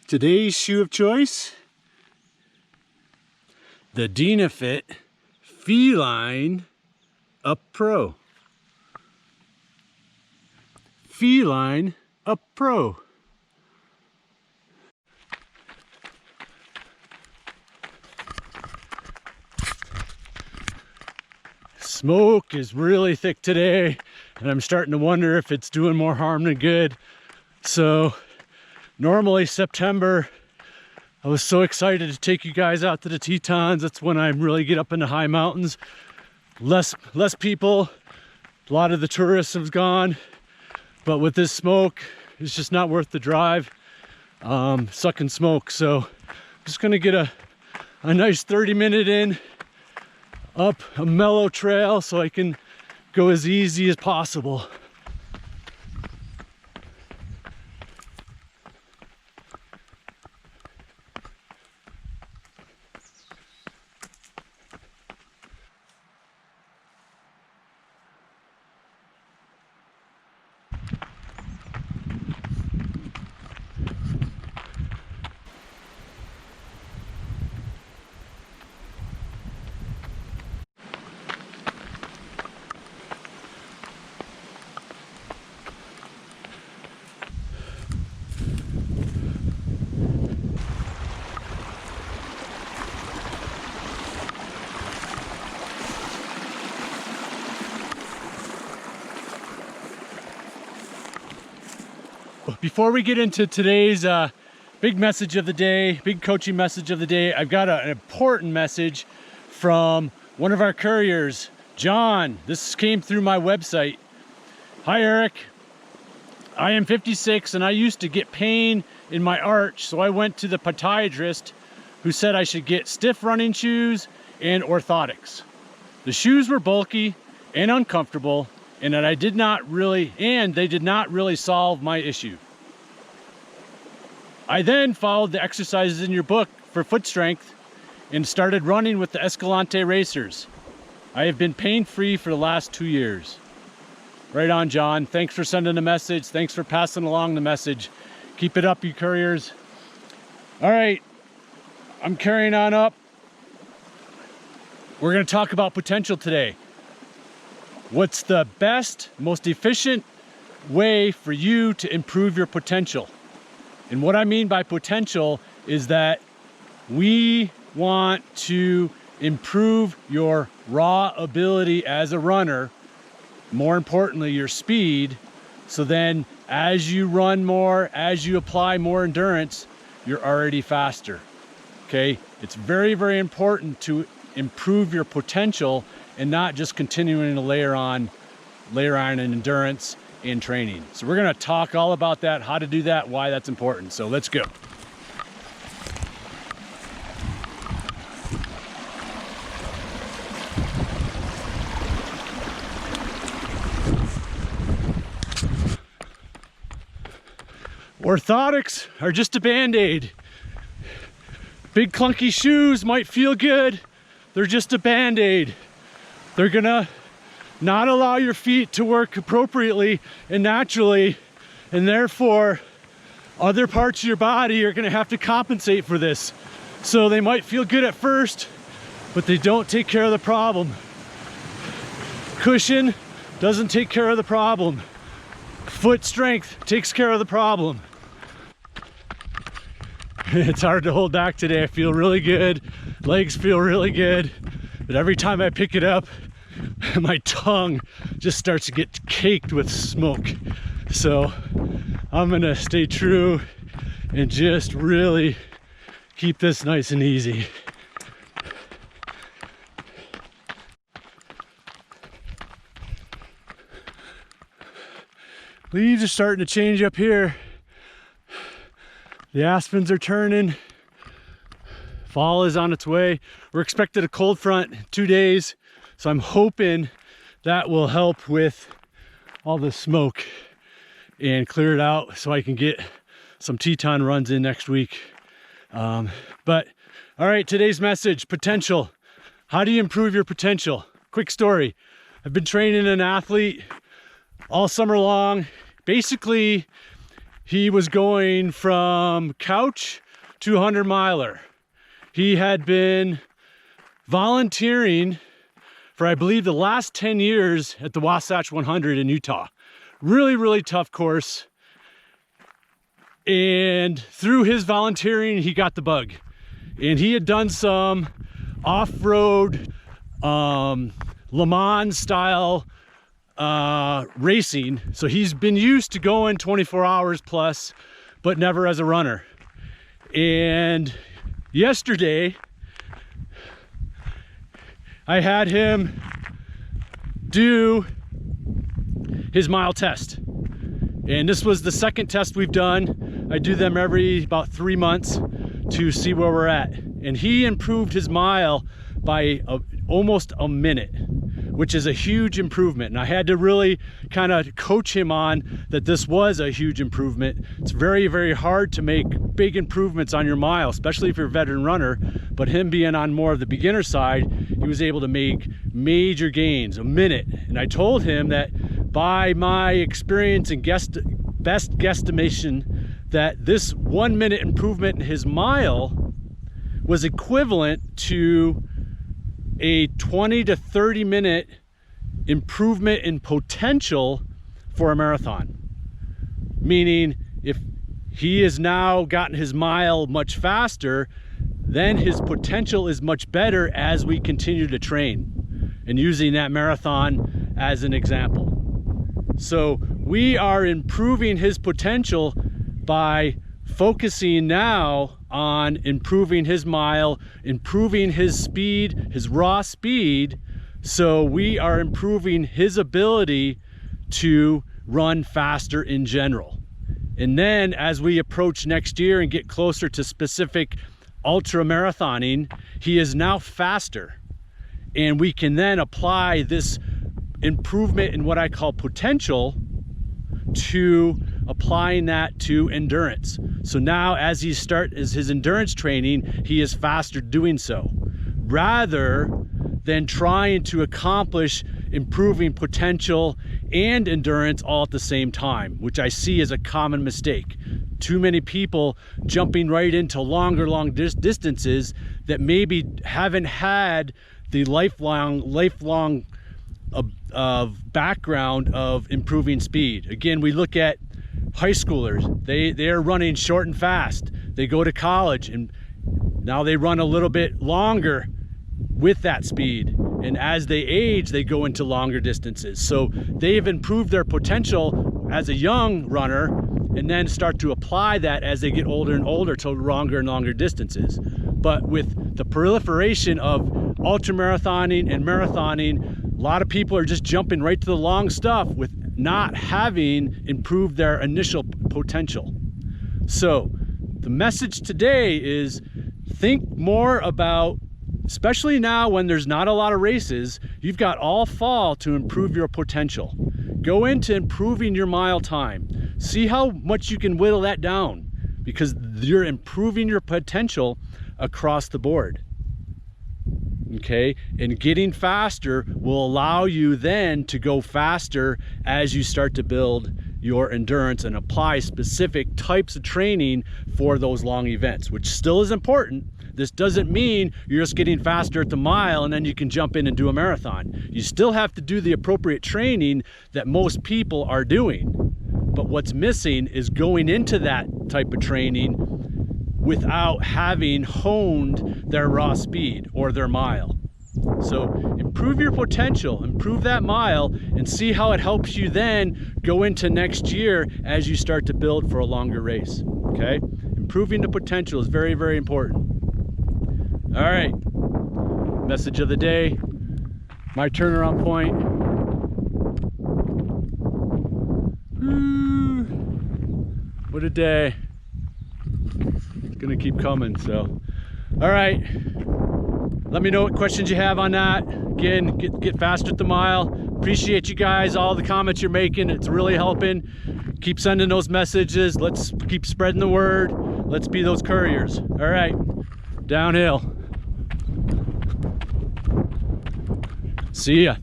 Today's shoe of choice, the Dynafit Feline Up Pro. Feline Up Pro. Smoke is really thick today, and I'm starting to wonder if it's doing more harm than good. So normally September, I was so excited to take you guys out to the Tetons. That's when I really get up in the high mountains. Less people, a lot of the tourists have gone, but with this smoke, it's just not worth the drive, sucking smoke. So I'm just gonna get a nice 30-minute in up a mellow trail so I can go as easy as possible. Before we get into today's big message of the day, big coaching message of the day, I've got an important message from one of our couriers, John. This came through my website. Hi Eric, I am 56 and I used to get pain in my arch, so I went to the podiatrist who said I should get stiff running shoes and orthotics. The shoes were bulky and uncomfortable, and that they did not really solve my issue. I then followed the exercises in your book for foot strength and started running with the Escalante racers. I have been pain-free for the last 2 years. Right on, John. Thanks for sending the message. Thanks for passing along the message. Keep it up, you couriers. All right, I'm carrying on up. We're gonna talk about potential today. What's the best, most efficient way for you to improve your potential? And what I mean by potential is that we want to improve your raw ability as a runner, more importantly, your speed. So then as you run more, as you apply more endurance, you're already faster, okay? It's very, very important to improve your potential and not just continuing to layer on an endurance in training. So we're gonna talk all about that, how to do that, why that's important. So let's go. Orthotics are just a band-aid. Big clunky shoes might feel good. They're just a band-aid. They're gonna not allow your feet to work appropriately and naturally, and therefore other parts of your body are gonna have to compensate for this. So they might feel good at first, but they don't take care of the problem. Cushion doesn't take care of the problem. Foot strength takes care of the problem. It's hard to hold back today. I feel really good. Legs feel really good. But every time I pick it up, my tongue just starts to get caked with smoke. So I'm gonna stay true and just really keep this nice and easy. Leaves are starting to change up here. The aspens are turning. Fall is on its way. We're expected a cold front in 2 days, so I'm hoping that will help with all the smoke and clear it out so I can get some Teton runs in next week. But all right, today's message, potential. How do you improve your potential? Quick story. I've been training an athlete all summer long. Basically, he was going from couch to 100-miler. He had been volunteering for, I believe, the last 10 years at the Wasatch 100 in Utah. Really, really tough course. And through his volunteering, he got the bug. And he had done some off-road Le Mans style racing. So he's been used to going 24 hours plus, but never as a runner. And yesterday, I had him do his mile test. And this was the second test we've done. I do them every about 3 months to see where we're at. And he improved his mile by almost a minute, which is a huge improvement. And I had to really kind of coach him on that this was a huge improvement. It's very, very hard to make big improvements on your mile, especially if you're a veteran runner. But him being on more of the beginner side, he was able to make major gains, a minute. And I told him that by my experience and best guesstimation, that this 1 minute improvement in his mile was equivalent to a 20 to 30 minute improvement in potential for a marathon. Meaning, if he has now gotten his mile much faster, then his potential is much better as we continue to train. And using that marathon as an example. So we are improving his potential by focusing now on improving his mile, improving his speed, his raw speed. So we are improving his ability to run faster in general. And then as we approach next year and get closer to specific ultra marathoning, he is now faster. And we can then apply this improvement in what I call potential to applying that to endurance. So now as he starts his endurance training, he is faster doing so, rather than trying to accomplish improving potential and endurance all at the same time, which I see as a common mistake. Too many people jumping right into long distances that maybe haven't had the lifelong background of improving speed. Again, we look at high schoolers. They're running short and fast. They go to college and now they run a little bit longer with that speed. And as they age, they go into longer distances. So they've improved their potential as a young runner and then start to apply that as they get older and older to longer and longer distances. But with the proliferation of ultramarathoning and marathoning, a lot of people are just jumping right to the long stuff with not having improved their initial potential. So the message today is think more about, especially now when there's not a lot of races, you've got all fall to improve your potential. Go into improving your mile time. See how much you can whittle that down, because you're improving your potential across the board. Okay, and getting faster will allow you then to go faster as you start to build your endurance and apply specific types of training for those long events, which still is important. This doesn't mean you're just getting faster at the mile and then you can jump in and do a marathon. You still have to do the appropriate training that most people are doing. But what's missing is going into that type of training without having honed their raw speed or their mile. So improve your potential, improve that mile, and see how it helps you then go into next year as you start to build for a longer race. Okay? Improving the potential is very, very important. All right, message of the day, my turnaround point. Woo, what a day. It's gonna keep coming, so. All right, let me know what questions you have on that. Again, get faster at the mile. Appreciate you guys, all the comments you're making. It's really helping. Keep sending those messages. Let's keep spreading the word. Let's be those couriers. All right, downhill. See ya.